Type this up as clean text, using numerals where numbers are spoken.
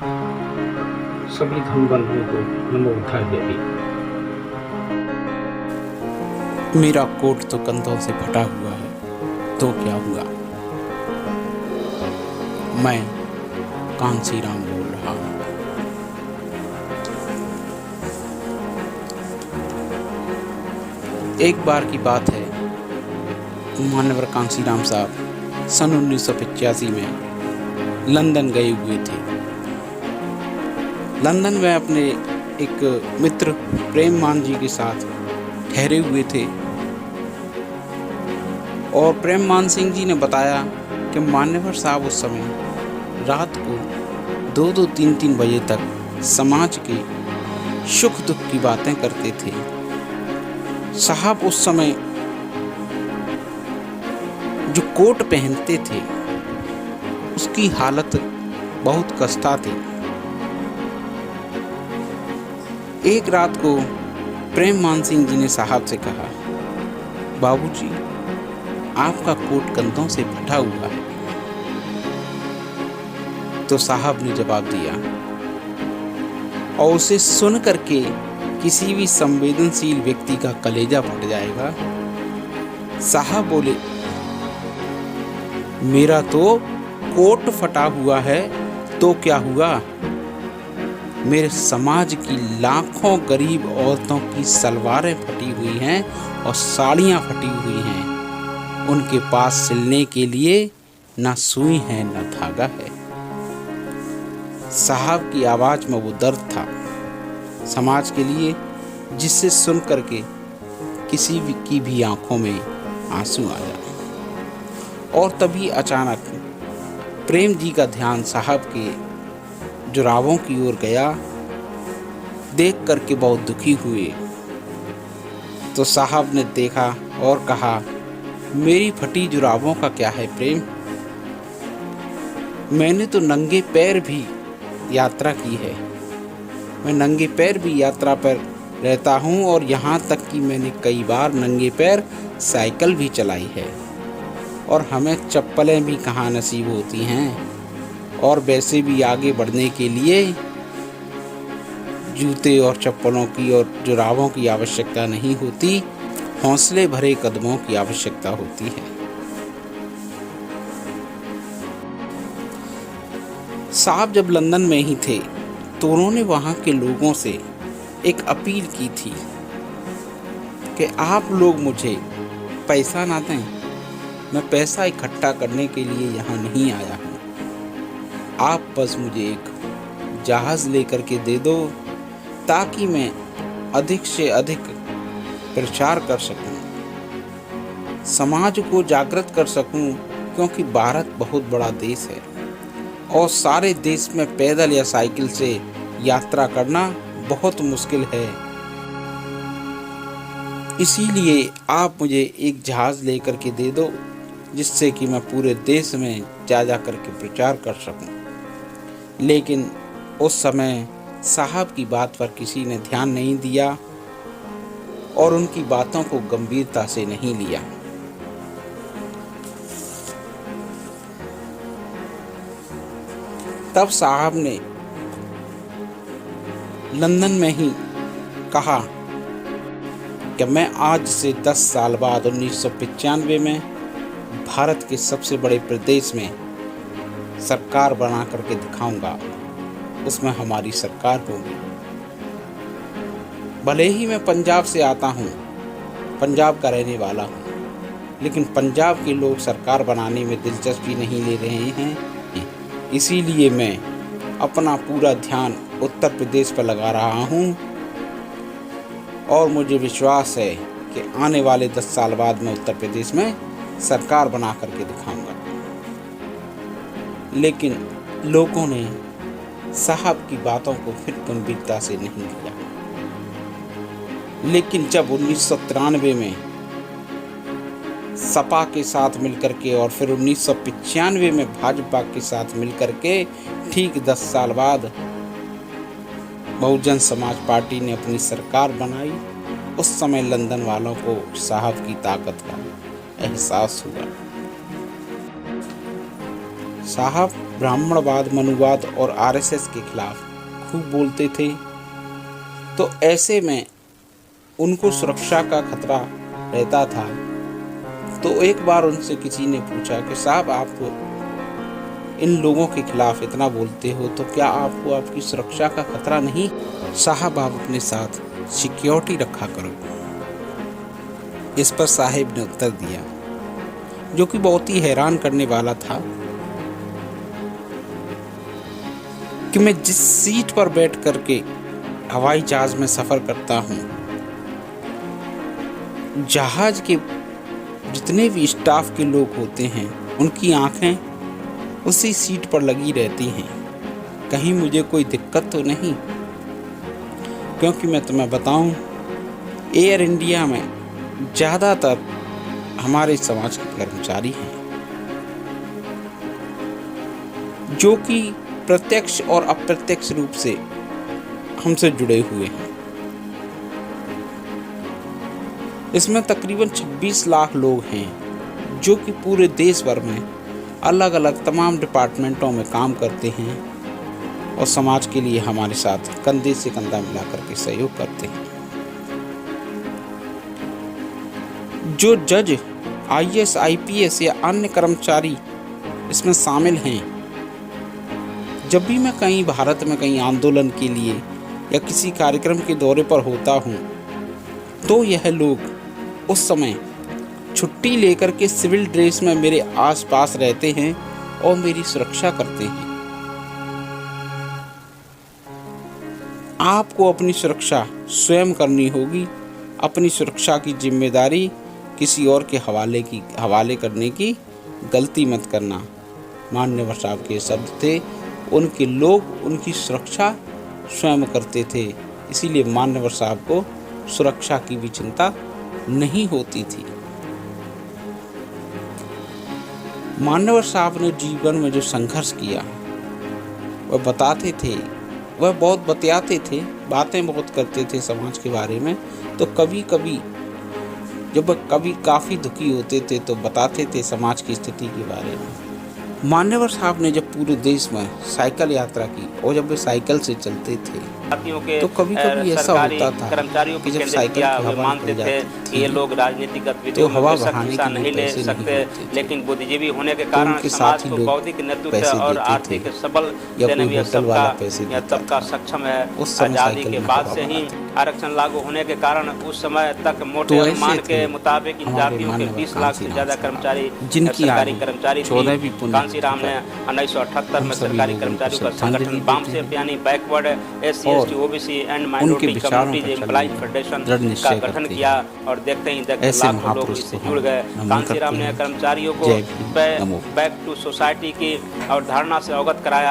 सभी धन बंधुओं को नमो बुद्धाय देवी। मेरा कोट तो कंधों से फटा हुआ है, तो क्या हुआ। मैं कांसी राम बोल रहा हूँ। एक बार की बात है, मान्यवर कांसी राम साहब सन 1985 में लंदन गए हुए थे। लंदन में अपने एक मित्र प्रेममान जी के साथ ठहरे हुए थे और प्रेममान सिंह जी ने बताया कि मान्यवर साहब उस समय रात को 2-2, 3-3 बजे तक समाज के सुख दुख की बातें करते थे। साहब उस समय जो कोट पहनते थे उसकी हालत बहुत कष्टा थी। एक रात को प्रेममान सिंह जी ने साहब से कहा, बाबूजी, आपका कोट कंधों से फटा हुआ है। तो साहब ने जवाब दिया, और उसे सुन करके किसी भी संवेदनशील व्यक्ति का कलेजा फट जाएगा। साहब बोले, मेरा तो कोट फटा हुआ है, तो क्या हुआ। मेरे समाज की लाखों गरीब औरतों की सलवारें फटी हुई हैं और साड़ियाँ फटी हुई हैं। उनके पास सिलने के लिए ना सुई है ना धागा है। साहब की आवाज में वो दर्द था समाज के लिए, जिससे सुन करके किसी की भी आंखों में आंसू आ जाए। और तभी अचानक प्रेम जी का ध्यान साहब के जुराबों की ओर गया। देख करके बहुत दुखी हुए। तो साहब ने देखा और कहा, मेरी फटी जुराबों का क्या है प्रेम, मैंने तो नंगे पैर भी यात्रा की है। मैं नंगे पैर भी यात्रा पर रहता हूँ और यहाँ तक कि मैंने कई बार नंगे पैर साइकिल भी चलाई है। और हमें चप्पलें भी कहाँ नसीब होती हैं। और वैसे भी आगे बढ़ने के लिए जूते और चप्पलों की और जुराबों की आवश्यकता नहीं होती, हौसले भरे कदमों की आवश्यकता होती है। साहब जब लंदन में ही थे तो उन्होंने वहाँ के लोगों से एक अपील की थी कि आप लोग मुझे पैसा ना दें, मैं पैसा इकट्ठा करने के लिए यहाँ नहीं आया हूँ। आप बस मुझे एक जहाज़ लेकर के दे दो ताकि मैं अधिक से अधिक प्रचार कर सकूं, समाज को जागृत कर सकूं, क्योंकि भारत बहुत बड़ा देश है और सारे देश में पैदल या साइकिल से यात्रा करना बहुत मुश्किल है। इसीलिए आप मुझे एक जहाज़ लेकर के दे दो, जिससे कि मैं पूरे देश में जा करके प्रचार कर सकूं। लेकिन उस समय साहब की बात पर किसी ने ध्यान नहीं दिया और उनकी बातों को गंभीरता से नहीं लिया। तब साहब ने लंदन में ही कहा कि मैं आज से 10 साल बाद 1995 में भारत के सबसे बड़े प्रदेश में सरकार बना करके दिखाऊंगा। उसमें हमारी सरकार होगी। भले ही मैं पंजाब से आता हूँ, पंजाब का रहने वाला हूँ, लेकिन पंजाब के लोग सरकार बनाने में दिलचस्पी नहीं ले रहे हैं। इसीलिए मैं अपना पूरा ध्यान उत्तर प्रदेश पर लगा रहा हूँ और मुझे विश्वास है कि आने वाले 10 साल बाद मैं उत्तर प्रदेश में सरकार बना करके दिखाऊंगा। लेकिन लोगों ने साहब की बातों को फिर गंभीरता से नहीं लिया। लेकिन जब 1993 में सपा के साथ मिलकर के और फिर 1995 में भाजपा के साथ मिलकर के ठीक 10 साल बाद बहुजन समाज पार्टी ने अपनी सरकार बनाई, उस समय लंदन वालों को साहब की ताकत का एहसास हुआ। साहब ब्राह्मणवाद, मनुवाद और आरएसएस के खिलाफ खूब बोलते थे, तो ऐसे में उनको सुरक्षा का खतरा रहता था। तो एक बार उनसे किसी ने पूछा कि साहब आप इन लोगों के खिलाफ इतना बोलते हो, तो क्या आपको आपकी सुरक्षा का खतरा नहीं? साहब आप अपने साथ सिक्योरिटी रखा करो। इस पर साहिब ने उत्तर दिया, जो कि बहुत ही हैरान करने वाला था, कि मैं जिस सीट पर बैठ करके हवाई जहाज में सफ़र करता हूँ, जहाज के जितने भी स्टाफ के लोग होते हैं उनकी आंखें उसी सीट पर लगी रहती हैं, कहीं मुझे कोई दिक्कत तो नहीं। क्योंकि मैं तुम्हें बताऊं, एयर इंडिया में ज़्यादातर हमारे समाज के कर्मचारी हैं, जो कि प्रत्यक्ष और अप्रत्यक्ष रूप से हमसे जुड़े हुए हैं। इसमें तकरीबन 26 लाख लोग हैं, जो कि पूरे देश भर में अलग अलग तमाम डिपार्टमेंटों में काम करते हैं और समाज के लिए हमारे साथ कंधे से कंधा मिलाकर के सहयोग करते हैं। जो जज, आईएएस, आईपीएस या अन्य कर्मचारी इसमें शामिल हैं, जब भी मैं कहीं भारत में कहीं आंदोलन के लिए या किसी कार्यक्रम के दौरे पर होता हूँ, तो यह लोग उस समय छुट्टी लेकर के सिविल ड्रेस में मेरे आसपास रहते हैं और मेरी सुरक्षा करते हैं। आपको अपनी सुरक्षा स्वयं करनी होगी। अपनी सुरक्षा की जिम्मेदारी किसी और के हवाले करने की गलती मत करना। मान्यवर साहब के शब्द थे, उनके लोग उनकी सुरक्षा स्वयं करते थे, इसीलिए मान्यवर साहब को सुरक्षा की भी चिंता नहीं होती थी। मान्यवर साहब ने जीवन में जो संघर्ष किया, वह बताते थे, वह बहुत बतियाते थे, बातें बहुत करते थे समाज के बारे में। तो कभी कभी जब वह काफ़ी दुखी होते थे तो बताते थे समाज की स्थिति के बारे में। मान्यवर साहब ने जब पूरे देश में साइकिल यात्रा की और जब वे साइकिल से चलते थे, तो कभी कभी ऐसा होता था कि जब साइकिल की हवा मानते थे कि ये लोग राजनीतिक गतिविधियों में हिस्सा नहीं ले सकते, लेकिन बुद्धिजीवी होने के कारण समाज को बौद्धिक नेतृत्व और आर्थिक सबल देने में तबका सक्षम है। आज़ादी के बाद से ही आरक्षण लागू होने के कारण उस समय तक मोटे अनुमान के मुताबिक इन जातियों के 20 लाख से ज्यादा कर्मचारी सरकारी कर्मचारी थे। कांसीराम ने 1978 में सरकारी कर्मचारियों का संगठन बामसेफ यानी backward SC/ST OBC and minority communities employees federation का गठन किया और देखते ही देखते लाखों लोग इससे जुड़ गए। कांसीराम ने कर्मचारियों को बैक टू सोसाइटी की अवधारणा से अवगत कराया।